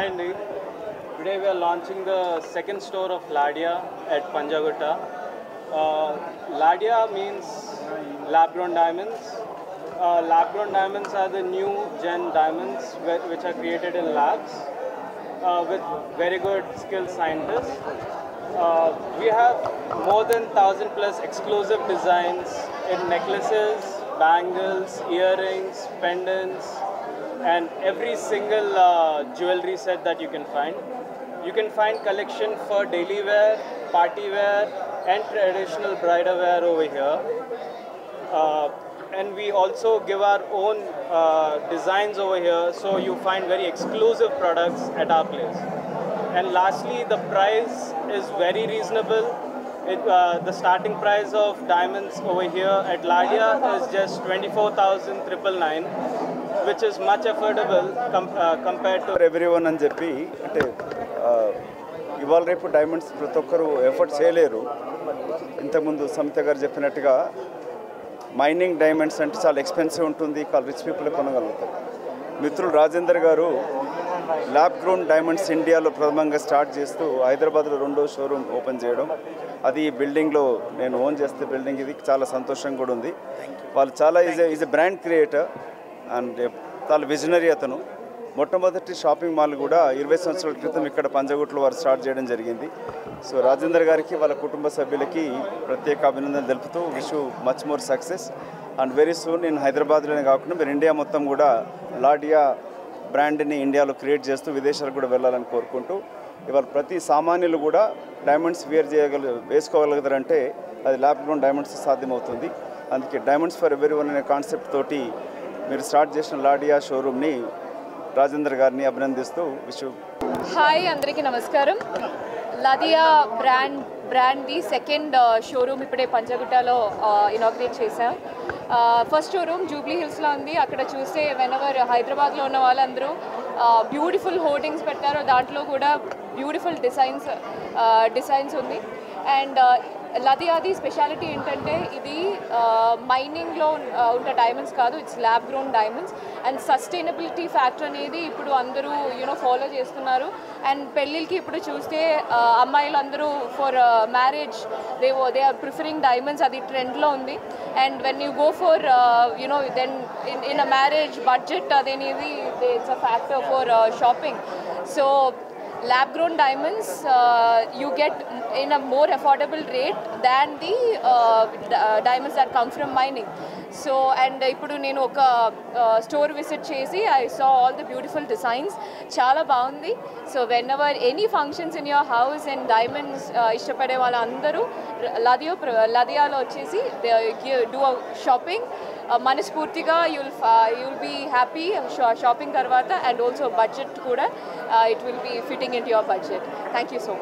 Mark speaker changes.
Speaker 1: Hi Andy. Today we are launching the second store of Ladia at Panjagutta. Ladia means lab-grown diamonds. Lab-grown diamonds are the new gen diamonds which are created in labs with very good skilled scientists. We have more than 1,000 plus exclusive designs in necklaces, bangles, earrings, pendants, and every single jewelry set that you can find. You can find collection for daily wear, party wear, and traditional bridal wear over here. And we also give our own designs over here, so you find very exclusive products at our place. And lastly, the price is very reasonable. The starting price of diamonds over here at Ladia is just 24,999, which is much affordable compared to
Speaker 2: everyone అని చెప్పి అంటే ఇవాళ రేపు diamonds ప్రతి ఒక్కరు effort చేయలేరు. ఇంతకుముందు సమిత గారు చెప్పినట్టుగా మైనింగ్ డైమండ్స్ అంటే చాలా ఎక్స్పెన్సివ్ ఉంటుంది, రిచ్ పీపుల్ కొనగలుగుతారు. మిత్రులు రాజేందర్ గారు ల్యాబ్ గ్రోన్ డైమండ్స్ ఇండియాలో ప్రథమంగా స్టార్ట్ చేస్తూ హైదరాబాద్లో రెండో షోరూమ్ ఓపెన్ చేయడం, అది ఈ బిల్డింగ్లో నేను ఓన్ చేస్తే బిల్డింగ్ ఇది చాలా సంతోషంగా కూడా ఉంది. వాళ్ళు చాలా is a brand creator and చాలా విజనరీ అతను. మొట్టమొదటి షాపింగ్ మాల్ కూడా 20 సంవత్సరాల క్రితం ఇక్కడ పంజగుట్లో వారు స్టార్ట్ చేయడం జరిగింది. సో రాజేందర్ గారికి వాళ్ళ కుటుంబ సభ్యులకి ప్రత్యేక అభినందనలు తెలుపుతూ wish much more success and very soon నేను హైదరాబాద్లోనే కాకుండా మీరు ఇండియా మొత్తం కూడా లాడియా బ్రాండ్ని ఇండియాలో క్రియేట్ చేస్తూ విదేశాలకు కూడా వెళ్ళాలని కోరుకుంటూ, ఇవాళ ప్రతి సామాన్యులు కూడా డైమండ్స్ వేసుకోగలుగుతారంటే అది ల్యాబ్ గ్రోన్ డైమండ్స్ సాధ్యమవుతుంది. అందుకే డైమండ్స్ ఫర్ ఎవరీ వన్ అనే కాన్సెప్ట్ తోటి మీరు స్టార్ట్ చేసిన లాడియా షోరూమ్ని రాజేందర్ గారిని అభినందిస్తూ విషు.
Speaker 3: హాయ్, అందరికీ నమస్కారం. లాడియా బ్రాండ్ది సెకండ్ షోరూమ్ ఇప్పుడే పంజగుట్టలో ఇనాగ్రేట్ చేశాం. ఫస్ట్ షోరూమ్ జూబ్లీ హిల్స్లో ఉంది. అక్కడ చూస్తే వెనవర్ హైదరాబాద్లో ఉన్న వాళ్ళందరూ బ్యూటిఫుల్ హోర్డింగ్స్ పెట్టారు, దాంట్లో కూడా బ్యూటిఫుల్ డిజైన్స్ ఉంది. అండ్ లాడియాది స్పెషాలిటీ ఏంటంటే ఇది మైనింగ్లో ఉన్న డైమండ్స్ కాదు, it's lab grown diamonds. And sustainability factor అనేది ఇప్పుడు అందరూ ఫాలో చేస్తున్నారు. అండ్ పెళ్ళిళ్ళకి ఇప్పుడు చూస్తే అమ్మాయిలు అందరూ for marriage they are preferring diamonds, అది ట్రెండ్లో ఉంది. And when you go for then in a marriage budget అదేనేది it's a factor for shopping. So lab grown diamonds you get in a more affordable rate than the diamonds that come from mining. So and ippudu nenu oka store visit chesi I saw all the beautiful designs, chaala baagundi. So whenever any functions in your house and diamonds ishtapade vallandaru Ladia lo vachesi do a shopping మనస్ఫూర్తిగా you'll be happy shopping tarvata, and also budget kuda it will be fitting into your budget. Thank you so much.